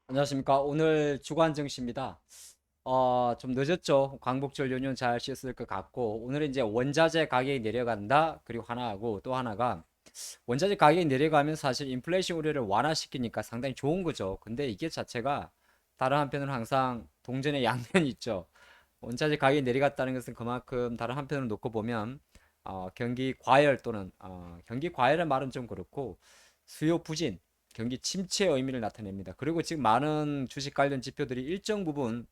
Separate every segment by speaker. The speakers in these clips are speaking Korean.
Speaker 1: 안녕하십니까. 오늘 주간 증시입니다. 좀 늦었죠. 광복절 연휴 잘 쉬었을 것 같고, 오늘은 이제 원자재 가격이 내려간다. 그리고 하나하고 또 하나가 원자재 가격이 내려가면 사실 인플레이션 우려를 완화시키니까 상당히 좋은 거죠. 근데 이게 자체가 다른 한편으로는 항상 동전의 양면이 있죠. 원자재 가격이 내려갔다는 것은 그만큼 다른 한편으로 놓고 보면 경기 과열 또는 경기 과열의 말은 좀 그렇고 수요 부진, 경기 침체의 의미를 나타냅니다. 그리고 지금 많은 주식 관련 지표들이 일정 부분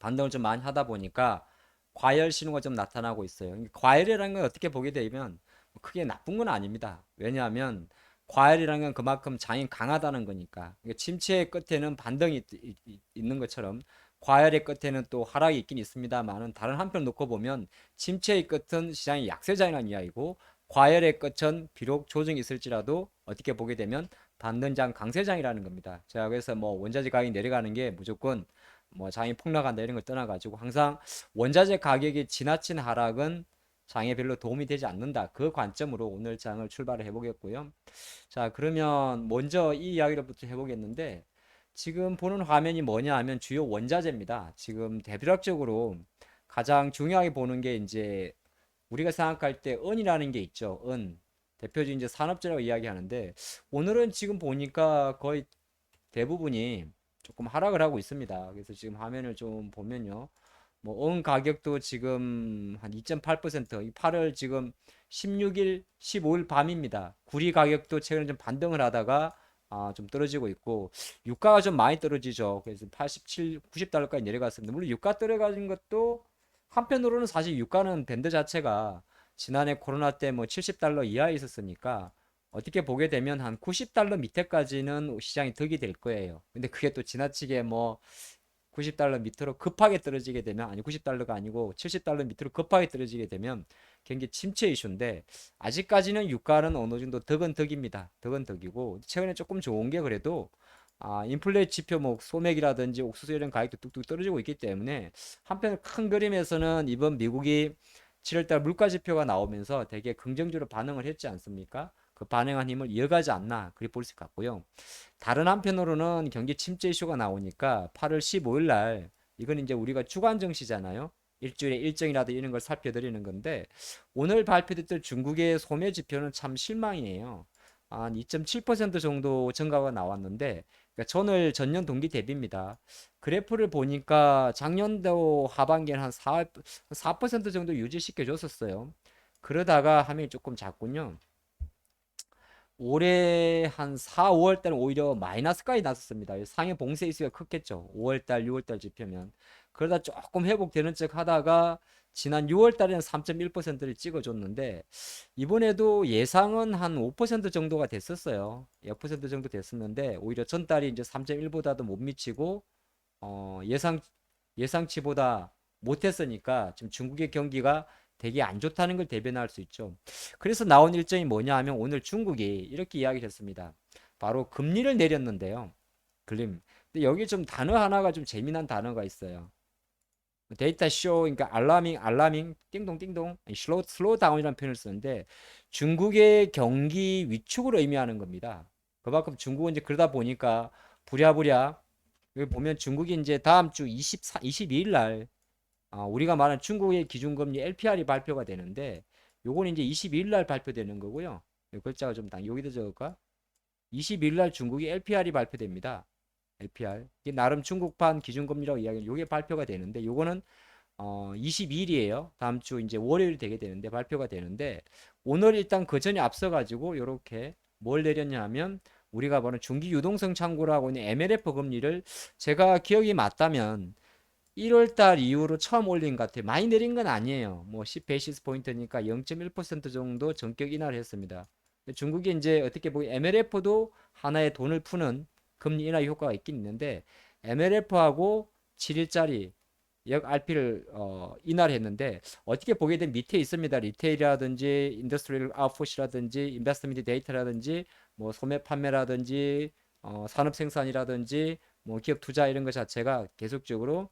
Speaker 1: 반등을 좀 많이 하다 보니까 과열 신호가 좀 나타나고 있어요. 과열이라는 건 어떻게 보게 되면 크게 나쁜 건 아닙니다. 왜냐하면 과열이라는 건 그만큼 장이 강하다는 거니까. 그러니까 침체의 끝에는 반등이 있는 것처럼 과열의 끝에는 또 하락이 있긴 있습니다만은 다른 한편 놓고 보면 침체의 끝은 시장의 약세장이라는 이야기고 과열의 끝은 비록 조정이 있을지라도 어떻게 보게 되면 반등장 강세장이라는 겁니다. 제가 그래서 뭐 원자재 가격이 내려가는 게 무조건 뭐 장이 폭락한다 이런 걸 떠나가지고 항상 원자재 가격이 지나친 하락은 장에 별로 도움이 되지 않는다. 그 관점으로 오늘 장을 출발을 해보겠고요. 자, 그러면 먼저 이 이야기부터 해보겠는데 지금 보는 화면이 뭐냐 하면 주요 원자재입니다. 지금 대표적으로 가장 중요하게 보는 게 이제 우리가 생각할 때 은이라는 게 있죠. 은. 대표적인 이제 산업재라고 이야기하는데 오늘은 지금 보니까 거의 대부분이 조금 하락을 하고 있습니다. 그래서 지금 화면을 좀 보면요. 뭐, 은 가격도 지금 한 2.8%, 이 8월 지금 16일, 15일 밤입니다. 구리 가격도 최근에 좀 반등을 하다가 좀 떨어지고 있고, 유가가 좀 많이 떨어지죠. 그래서 87, 90달러까지 내려갔습니다. 물론 유가 떨어진 것도 한편으로는 사실 유가는 밴드 자체가 지난해 코로나 때 뭐 70달러 이하에 있었으니까 어떻게 보게 되면 한 90달러 밑에까지는 시장이 득이 될 거예요. 근데 그게 또 지나치게 뭐 90달러 밑으로 급하게 떨어지게 되면 아니 90달러가 아니고 70달러 밑으로 급하게 떨어지게 되면 경기 침체 이슈인데 아직까지는 유가는 어느 정도 덕은 덕입니다. 덕은 덕이고 최근에 조금 좋은 게 그래도 인플레 지표 뭐 소맥이라든지 옥수수 이런 가격도 뚝뚝 떨어지고 있기 때문에 한편 큰 그림에서는 이번 미국이 7월달 물가 지표가 나오면서 되게 긍정적으로 반응을 했지 않습니까? 그 반응한 힘을 이어가지 않나 그리 볼 수 같고요. 다른 한편으로는 경기 침체 이슈가 나오니까 8월 15일 날 이건 이제 우리가 주간 증시잖아요. 일주일에 일정이라도 이런 걸 살펴드리는 건데 오늘 발표됐던 중국의 소매 지표는 참 실망이에요. 한 2.7% 정도 증가가 나왔는데 그러니까 전월 전년 동기 대비입니다. 그래프를 보니까 작년도 하반기에는 한 4% 정도 유지시켜 줬었어요. 그러다가 화면이 조금 작군요. 올해 한 4, 5월 달은 오히려 마이너스까지 났었습니다. 상해 봉쇄 이슈가 컸겠죠. 5월 달, 6월 달 지표면. 그러다 조금 회복되는 척 하다가 지난 6월 달에는 3.1%를 찍어줬는데 이번에도 예상은 한 5% 정도가 됐었어요. 5% 정도 됐었는데 오히려 전달이 이제 3.1보다도 못 미치고 예상치보다 못했으니까 지금 중국의 경기가 되게 안 좋다는 걸 대변할 수 있죠. 그래서 나온 일정이 뭐냐 하면 오늘 중국이 이렇게 이야기를 했습니다. 바로 금리를 내렸는데요. 글림. 근데 여기 좀 단어 하나가 좀 재미난 단어가 있어요. 데이터 쇼, 그러니까 알라밍, 띵동, 띵동, 슬로우 다운이라는 표현을 쓰는데 중국의 경기 위축을 의미하는 겁니다. 그만큼 중국은 이제 그러다 보니까 부랴부랴 여기 보면 중국이 이제 다음 주 22일 날 우리가 말하는 중국의 기준금리 LPR이 발표가 되는데 요건 이제 22일 날 발표되는 거고요. 이 글자가 좀 여기다 적을까? 22일 날 중국이 LPR이 발표됩니다. LPR. 이게 나름 중국판 기준금리라고 이야기하는 요게 발표가 되는데 요거는 22일이에요. 다음 주 이제 월요일 되게 되는데 발표가 되는데 오늘 일단 그 전에 앞서 가지고 요렇게 뭘 내렸냐 하면 우리가 보는 중기 유동성 창구라고 있는 MLF 금리를 제가 기억이 맞다면 1월 달 이후로 처음 올린 것 같아요. 많이 내린 건 아니에요. 뭐 10 베이시스 포인트니까 0.1% 정도 전격 인하를 했습니다. 중국이 이제 어떻게 보면 MLF도 하나의 돈을 푸는 금리 인하 효과가 있긴 있는데 MLF하고 7일짜리 역 RP를 인하를 했는데 어떻게 보게 되면 밑에 있습니다. 리테일이라든지 인더스트리얼 아웃풋이라든지 인베스트먼트 데이터라든지 뭐 소매 판매라든지 산업 생산이라든지 뭐 기업 투자 이런 것 자체가 계속적으로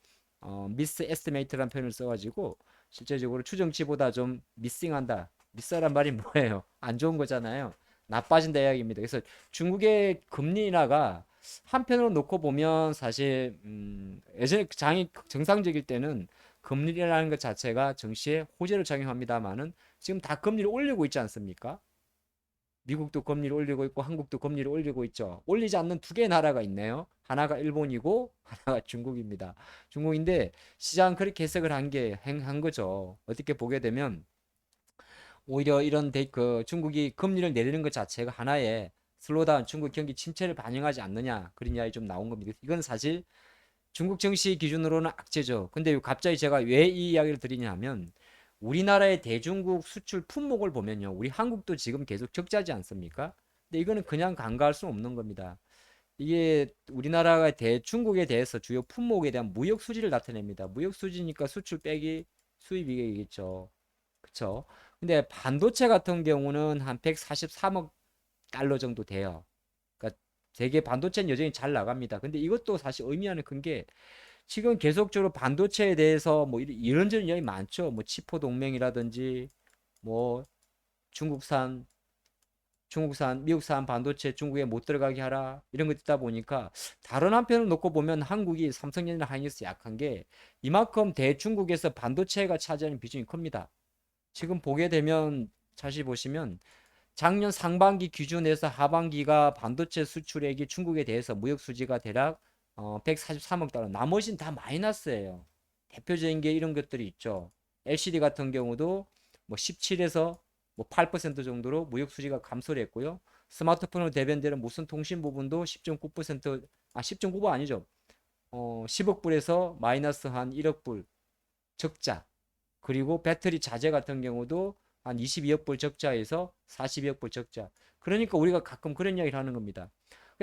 Speaker 1: 미스 에스티메이트라는 표현을 써가지고 실제적으로 추정치보다 좀 미싱한다. 미스란 말이 뭐예요? 안 좋은 거잖아요. 나빠진다 이야기입니다. 그래서 중국의 금리 인하가 한편으로 놓고 보면 사실 예전에 장이 정상적일 때는 금리라는 것 자체가 증시에 호재를 작용합니다만은 지금 다 금리를 올리고 있지 않습니까? 미국도 금리를 올리고 있고 한국도 금리를 올리고 있죠. 올리지 않는 두 개의 나라가 있네요. 하나가 일본이고 하나가 중국입니다. 중국인데 시장 그렇게 해석을 한 거죠. 어떻게 보게 되면 오히려 이런 그 중국이 금리를 내리는 것 자체가 하나의 슬로우다운 중국 경기 침체를 반영하지 않느냐 그런 이야기 좀 나온 겁니다. 이건 사실 중국 증시 기준으로는 악재죠. 근데 갑자기 제가 왜 이 이야기를 드리냐면 우리나라의 대중국 수출 품목을 보면요. 우리 한국도 지금 계속 적자지 않습니까? 근데 이거는 그냥 간과할 수 없는 겁니다. 이게 우리나라가 중국에 대해서 주요 품목에 대한 무역 수지를 나타냅니다. 무역 수지니까 수출 빼기 수입이겠죠. 그쵸? 근데 반도체 같은 경우는 한 143억 달러 정도 돼요. 그러니까 세계 반도체는 여전히 잘 나갑니다. 근데 이것도 사실 의미하는 큰 게 지금 계속적으로 반도체에 대해서 뭐 이런저런 이야기 많죠. 뭐 치포 동맹이라든지 뭐 중국산 미국산 반도체 중국에 못 들어가게 하라 이런 거 듣다 보니까 다른 한편을 놓고 보면 한국이 삼성전자 하이닉스 약한 게 이만큼 대중국에서 반도체가 차지하는 비중이 큽니다. 지금 보게 되면 자세히 보시면 작년 상반기 기준에서 하반기가 반도체 수출액이 중국에 대해서 무역 수지가 대략 143억 달러. 나머지는 다 마이너스예요. 대표적인 게 이런 것들이 있죠. LCD 같은 경우도 뭐 17에서 뭐 8% 정도로 무역 수지가 감소를 했고요. 스마트폰으로 대변되는 무선 통신 부분도 10.9% 10.9가 아니죠. 10억 불에서 마이너스 한 1억 불 적자. 그리고 배터리 자재 같은 경우도 한 22억 불 적자에서 42억 불 적자. 그러니까 우리가 가끔 그런 이야기를 하는 겁니다.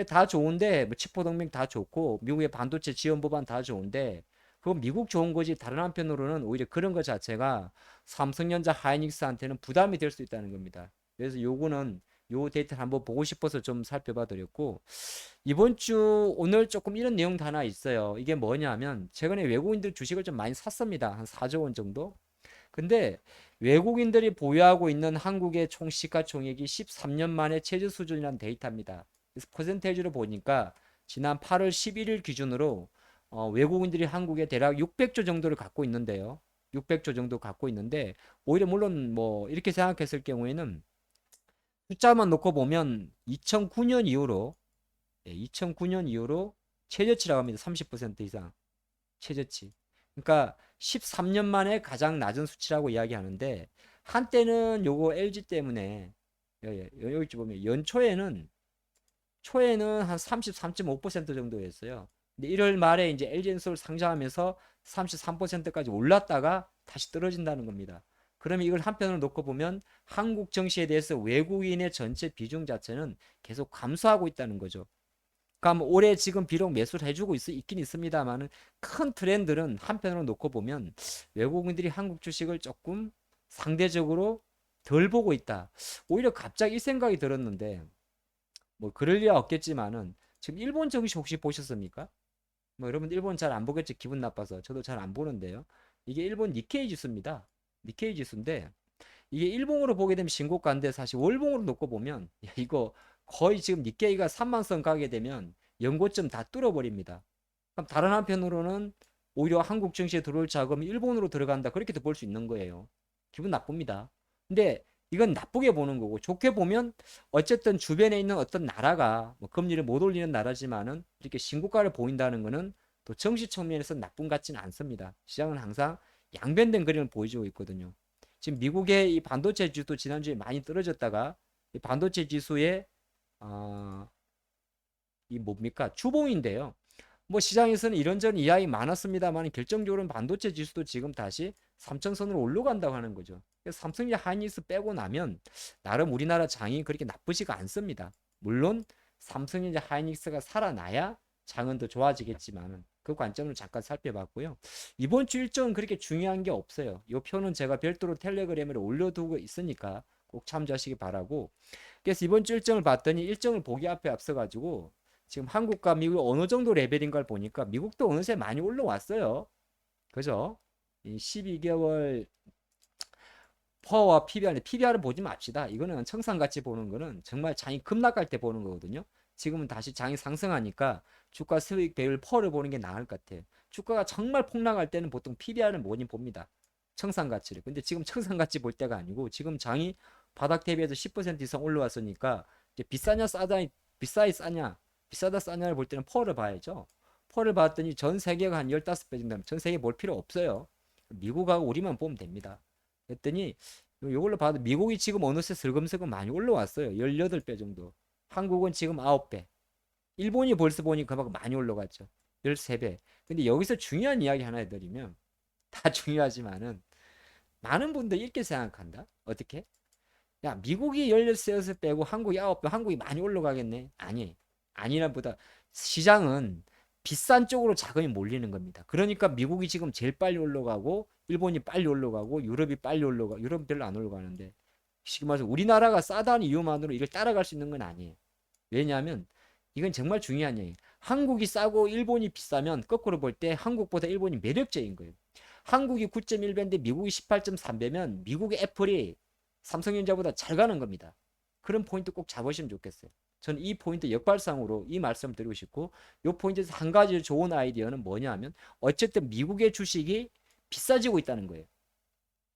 Speaker 1: 다 좋은데 뭐 치포 동맹 다 좋고 미국의 반도체 지원 법안 다 좋은데 그건 미국 좋은 거지 다른 한편으로는 오히려 그런 것 자체가 삼성전자 하이닉스한테는 부담이 될 수 있다는 겁니다. 그래서 요거는 요 데이터를 한번 보고 싶어서 좀 살펴봐 드렸고 이번 주 오늘 조금 이런 내용도 하나 있어요. 이게 뭐냐면 최근에 외국인들 주식을 좀 많이 샀습니다. 한 4조 원 정도. 근데 외국인들이 보유하고 있는 한국의 총 시가총액이 13년 만에 최저 수준이라는 데이터입니다. 그래서 퍼센테이지로 보니까 지난 8월 11일 기준으로 외국인들이 한국에 대략 600조 정도를 갖고 있는데요. 600조 정도 갖고 있는데 오히려 물론 뭐 이렇게 생각했을 경우에는 숫자만 놓고 보면 2009년 이후로 2009년 이후로 최저치라고 합니다. 30% 이상 최저치. 그러니까 13년 만에 가장 낮은 수치라고 이야기하는데 한때는 요거 LG 때문에 여기 보면 초에는 한 33.5% 정도였어요. 근데 1월 말에 이제 LG엔솔 상장하면서 33%까지 올랐다가 다시 떨어진다는 겁니다. 그러면 이걸 한편으로 놓고 보면 한국 정시에 대해서 외국인의 전체 비중 자체는 계속 감소하고 있다는 거죠. 그러니까 올해 지금 비록 매수를 해주고 있긴 있습니다만은 큰 트렌드는 한편으로 놓고 보면 외국인들이 한국 주식을 조금 상대적으로 덜 보고 있다. 오히려 갑자기 이 생각이 들었는데 뭐 그럴 리야 없겠지만은 지금 일본 증시 혹시 보셨습니까? 뭐 여러분 일본 잘 안 보겠지 기분 나빠서 저도 잘 안 보는데요. 이게 일본 니케이 지수입니다. 니케이 지수인데 이게 일봉으로 보게 되면 신고가인데 사실 월봉으로 놓고 보면 야, 이거 거의 지금 니케이가 3만 선 가게 되면 연고점 다 뚫어버립니다. 그럼 다른 한편으로는 오히려 한국 증시에 들어올 자금이 일본으로 들어간다 그렇게도 볼 수 있는 거예요. 기분 나쁩니다. 근데 이건 나쁘게 보는 거고 좋게 보면 어쨌든 주변에 있는 어떤 나라가 뭐 금리를 못 올리는 나라지만은 이렇게 신고가를 보인다는 거는 또 정시 측면에서 나쁜 것 같지는 않습니다. 시장은 항상 양변된 그림을 보여주고 있거든요. 지금 미국의 이 반도체 지수도 지난주에 많이 떨어졌다가 이 반도체 지수의 이 뭡니까 주봉인데요. 뭐 시장에서는 이런저런 이야기 많았습니다만 결정적으로는 반도체 지수도 지금 다시 3천선으로 올라간다고 하는 거죠. 그래서 삼성전자 하이닉스 빼고 나면 나름 우리나라 장이 그렇게 나쁘지가 않습니다. 물론 삼성전자 하이닉스가 살아나야 장은 더 좋아지겠지만은 그 관점을 잠깐 살펴봤고요. 이번 주 일정은 그렇게 중요한 게 없어요. 이 표는 제가 별도로 텔레그램에 올려두고 있으니까 꼭 참조하시기 바라고. 그래서 이번 주 일정을 봤더니 일정을 보기 앞에 앞서가지고 지금 한국과 미국이 어느 정도 레벨인 걸 보니까 미국도 어느새 많이 올라왔어요. 그죠? 이 12개월 퍼와 PBR인데 PBR을 보지 맙시다. 이거는 청산같이 보는 거는 정말 장이 급락할 때 보는 거거든요. 지금은 다시 장이 상승하니까 주가 수익 배율 펄을 보는 게 나을 것 같아요. 주가가 정말 폭락할 때는 보통 PBR을 많이 봅니다. 청산가치를. 근데 지금 청산가치 볼 때가 아니고 지금 장이 바닥 대비해서 10% 이상 올라왔으니까 이제 비싸냐 싸다 비싸이 싸냐 비싸다 싸냐를 볼 때는 펄을 봐야죠. 펄을 봤더니 전 세계가 한 15배 정도면 전 세계 볼 필요 없어요. 미국하고 우리만 보면 됩니다. 그랬더니 이걸로 봐도 미국이 지금 어느새 슬금슬금 많이 올라왔어요. 18배 정도. 한국은 지금 9배. 일본이 벌써 보니까 막 많이 올라갔죠. 13배. 근데 여기서 중요한 이야기 하나 해드리면 다 중요하지만은 많은 분들이 이렇게 생각한다. 어떻게? 야, 미국이 16세 빼고 한국이 9배, 한국이 많이 올라가겠네. 아니, 아니라보다 시장은 비싼 쪽으로 자금이 몰리는 겁니다. 그러니까 미국이 지금 제일 빨리 올라가고 일본이 빨리 올라가고 유럽이 빨리 올라가. 유럽은 별로 안 올라가는데 지금 말해서 우리나라가 싸다는 이유만으로 이걸 따라갈 수 있는 건 아니에요. 왜냐하면 이건 정말 중요한 얘기예요. 한국이 싸고 일본이 비싸면 거꾸로 볼 때 한국보다 일본이 매력적인 거예요. 한국이 9.1배인데 미국이 18.3배면 미국의 애플이 삼성전자보다 잘 가는 겁니다. 그런 포인트 꼭 잡으시면 좋겠어요. 저는 이 포인트 역발상으로 이 말씀을 드리고 싶고 이 포인트에서 한 가지 좋은 아이디어는 뭐냐 하면 어쨌든 미국의 주식이 비싸지고 있다는 거예요.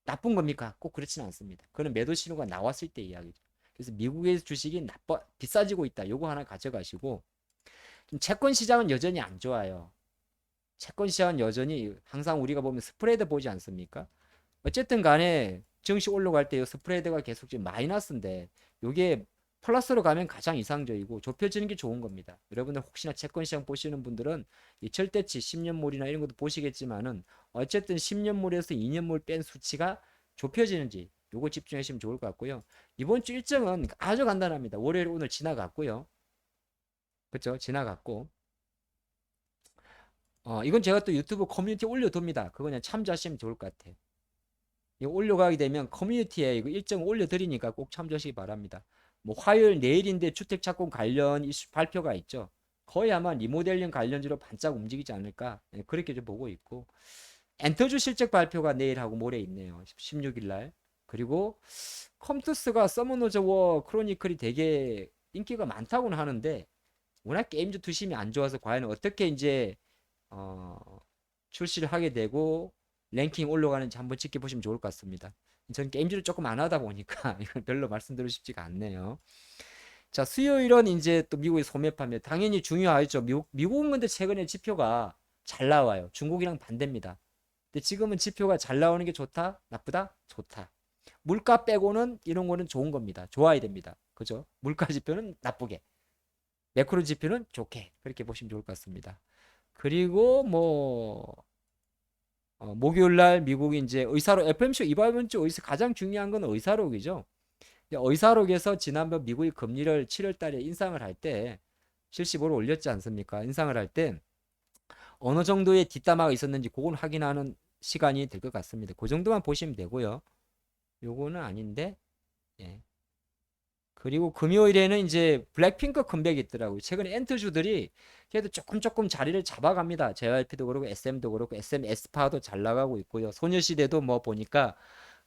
Speaker 1: 나쁜 겁니까? 꼭 그렇지는 않습니다. 그건 매도 신호가 나왔을 때 이야기죠. 그래서 미국의 주식이 비싸지고 있다. 요거 하나 가져가시고 좀 채권 시장은 여전히 안 좋아요. 채권 시장은 여전히 항상 우리가 보면 스프레드 보지 않습니까? 어쨌든 간에 증시 올라갈 때 스프레드가 계속 지금 마이너스인데 요게 플러스로 가면 가장 이상적이고 좁혀지는 게 좋은 겁니다. 여러분들 혹시나 채권 시장 보시는 분들은 이 절대치 10년물이나 이런 것도 보시겠지만은 어쨌든 10년물에서 2년물 뺀 수치가 좁혀지는지 요거 집중하시면 좋을 것 같고요. 이번 주 일정은 아주 간단합니다. 월요일 오늘 지나갔고요. 그렇죠? 지나갔고 이건 제가 또 유튜브 커뮤니티에 올려둡니다. 그거 그냥 참조하시면 좋을 것 같아요. 이거 올려가게 되면 커뮤니티에 이거 일정 올려드리니까 꼭 참조하시기 바랍니다. 뭐 화요일 내일인데 주택채권 관련 이슈 발표가 있죠. 거의 아마 리모델링 관련주로 반짝 움직이지 않을까 그렇게 좀 보고 있고 엔터주 실적 발표가 내일하고 모레 있네요. 16일 날. 그리고 컴투스가 서머너즈 워 크로니클이 되게 인기가 많다고는 하는데 워낙 게임주 투심이 안 좋아서 과연 어떻게 이제 어, 출시를 하게 되고 랭킹 올라가는지 한번 지켜보시면 좋을 것 같습니다. 전 게임즈를 조금 안 하다 보니까 이건 별로 말씀드리고 싶지가 않네요. 자, 수요일은 이제 또 미국의 소매 판매 당연히 중요하죠. 미국은 근데 최근에 지표가 잘 나와요. 중국이랑 반대입니다. 근데 지금은 지표가 잘 나오는 게 좋다? 나쁘다? 좋다. 물가 빼고는 이런 거는 좋은 겁니다. 좋아야 됩니다. 그죠? 물가 지표는 나쁘게, 매크로 지표는 좋게 그렇게 보시면 좋을 것 같습니다. 그리고 뭐 목요일 날 미국이 이제 의사록 FMC 이번 주 가장 중요한 건 의사록이죠. 의사록에서 지난번 미국이 금리를 7월 달에 인상을 할 때 75로 올렸지 않습니까? 인상을 할 때 어느 정도의 뒷담화가 있었는지 그건 확인하는 시간이 될 것 같습니다. 그 정도만 보시면 되고요. 요거는 아닌데. 예. 그리고 금요일에는 이제 블랙핑크 컴백이 있더라고요. 최근에 엔트주들이 그래도 조금 자리를 잡아갑니다. JYP도 그렇고 SM도 그렇고 SM 에스파도 잘 나가고 있고요. 소녀시대도 뭐 보니까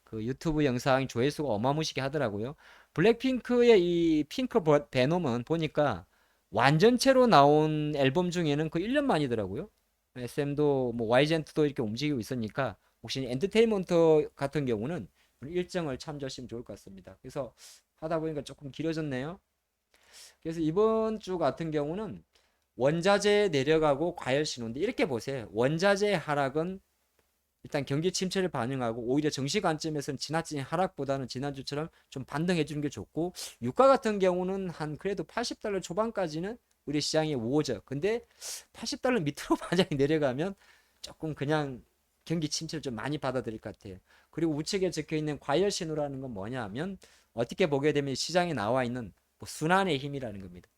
Speaker 1: 그 유튜브 영상 조회수가 어마무시게 하더라고요. 블랙핑크의 이 핑크 베놈은 보니까 완전체로 나온 앨범 중에는 그 1년 만이더라고요. SM도 뭐 YG엔트도 이렇게 움직이고 있으니까 혹시 엔터테인먼트 같은 경우는 일정을 참조하시면 좋을 것 같습니다. 그래서 하다 보니까 조금 길어졌네요. 그래서 이번 주 같은 경우는 원자재 내려가고 과열 신호인데 이렇게 보세요. 원자재 하락은 일단 경기 침체를 반영하고 오히려 정시 관점에서는 지나친 하락보다는 지난주처럼 좀 반등해 주는 게 좋고 유가 같은 경우는 한 그래도 80달러 초반까지는 우리 시장의 우호적. 근데 80달러 밑으로 만약에 내려가면 조금 그냥 경기 침체를 좀 많이 받아들일 것 같아요. 그리고 우측에 적혀 있는 과열 신호라는 건 뭐냐 하면 어떻게 보게 되면 시장에 나와 있는 뭐 순환의 힘이라는 겁니다.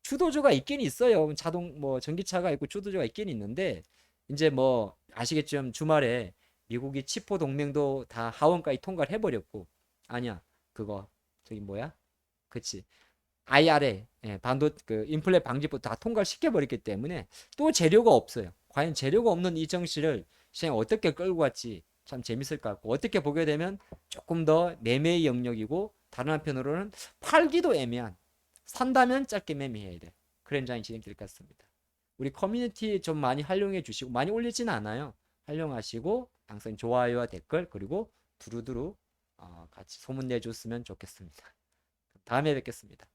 Speaker 1: 주도주가 있긴 있어요. 자동 뭐 전기차가 있고 주도주가 있긴 있는데 이제 뭐 아시겠지만 주말에 미국이 치포 동맹도 다 하원까지 통과를 해버렸고 아니야 그거 저기 뭐야? 그치 IRA 반도 그 인플레 방지법 다 통과를 시켜버렸기 때문에 또 재료가 없어요. 과연 재료가 없는 이 정시를 시장에 어떻게 끌고 갔지 참 재밌을 것 같고 어떻게 보게 되면 조금 더 매매의 영역이고 다른 한편으로는 팔기도 애매한 산다면 짧게 매매해야 돼. 그런 장이 진행될 것 같습니다. 우리 커뮤니티 좀 많이 활용해 주시고, 많이 올리지는 않아요. 활용하시고 항상 좋아요와 댓글 그리고 두루두루 같이 소문 내줬으면 좋겠습니다. 다음에 뵙겠습니다.